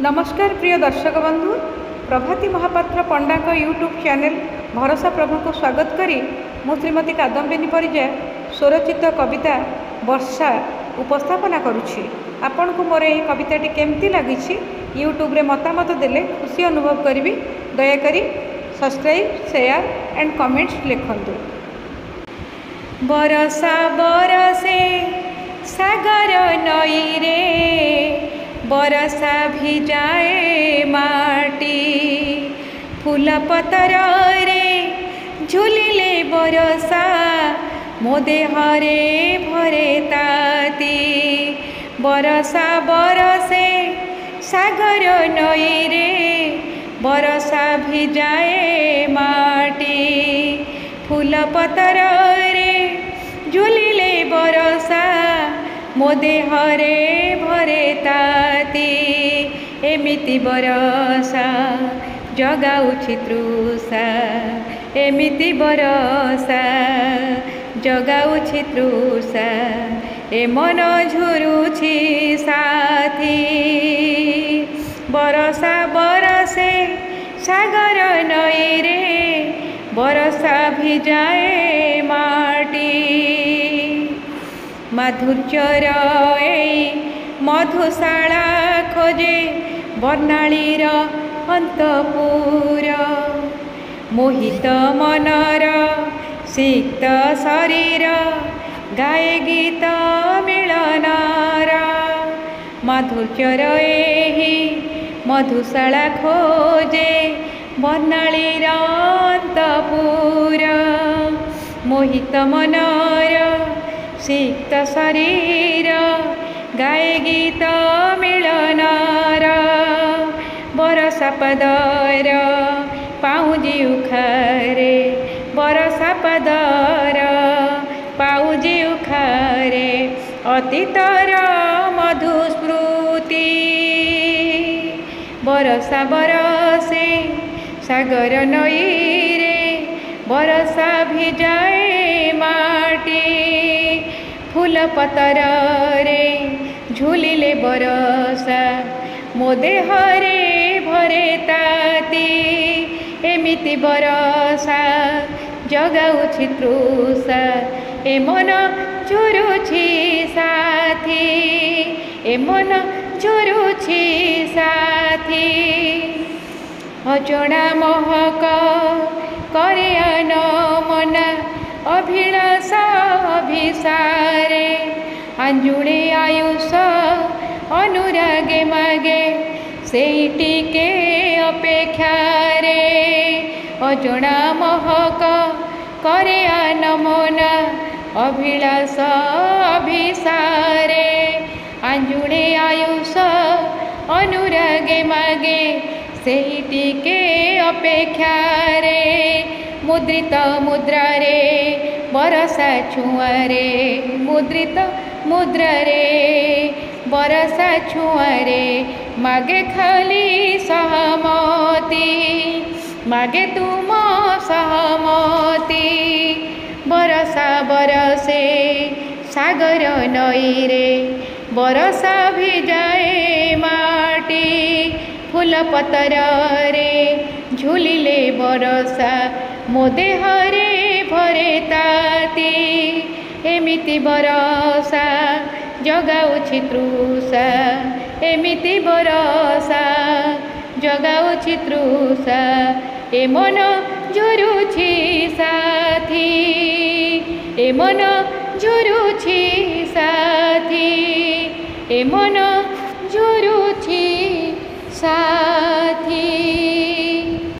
नमस्कार प्रिय दर्शक बंधु, प्रभाती महापात्र पंडा का यूट्यूब चैनल भरोसा प्रभु को स्वागत करी मु श्रीमती कादम्बिनी परिजा स्वरचित कविता वर्षा उपस्थापना करुछि। आपण को मोर ये कविताटी केमती लगी यूट्यूब रे मतामत देले खुशी अनुभव करी। दयाकरी सब्सक्राइब, शेयर एंड कमेंट्स लिखंतु। बरसा बरसे सागर नई रे, बरसा भिजाए माटी, फूल पतर रे झुलिले बरसा, मो देहरे भरे ताती। बरसा बरसे सागर नई रे, बरसा भिजाए माटी, फूल पतर रे झुलिले बरसा, मो देहरे भरे ताती। एमिति बरसा जगाउछि तृषा, एमिति बरसा जगाउछि तृषा, ए मन झुरुछि साथी। बरसा बरसे सागर नई रे, बरसा भिजाए माटी। माधुर्यर मधुशाला खोजे बर्णालीर अंतपुर, मोहित मनर सिक्त शरीर गाए गीत मिलनार। माधुर्यर मधुशाला खोजे बर्णालीर अंतपुर, मोहित मनर सिक्त शरीर गाए गीत मिलनार। बरसा पदर पाउजी उखारे, बरसा पदर पाउजी उखारे, अतीतर मधुस्मृति। बरसा बरसे सागर नई रे, बरसा भिजाए माटी, फूल पतर रे झुलिले बरसा, मो देहरे भरे ताती। एमिति बरसा जगाउछि तृषा, ए मन झुरुछि साथी, ए मन झुरुछि साथी। अजणा महक करे अनमना, अभिलाष अभिसारे, अंजुणे आयुष अनुरागे मागे, सेटिके अपेक्षा रे। अजणा महक करे अनमना, अभिलाष अभिसारे, अंजुणे आयुष अनुरागे मागे, सेटिके अपेक्षा रे। मुद्रित मुद्रा रे बरसा छुआरे, मुद्रित मुद्रा रे बरसा छुआरे, मागे खाली सहमति, मागे तुम सहमति। बरसा बरसे सागर नई रे, बरसा भिजाए माटी, फूल पतर रे झुलिले बरसा, मो देहरे भरे ताती। एमिति बरसा जगाउछि तृषा, एमिति बरसा जगाउछि तृषा, ए मन झुरुछि साथी, ए मन झुरुछि साथी, ए मन झुरुछि साथी।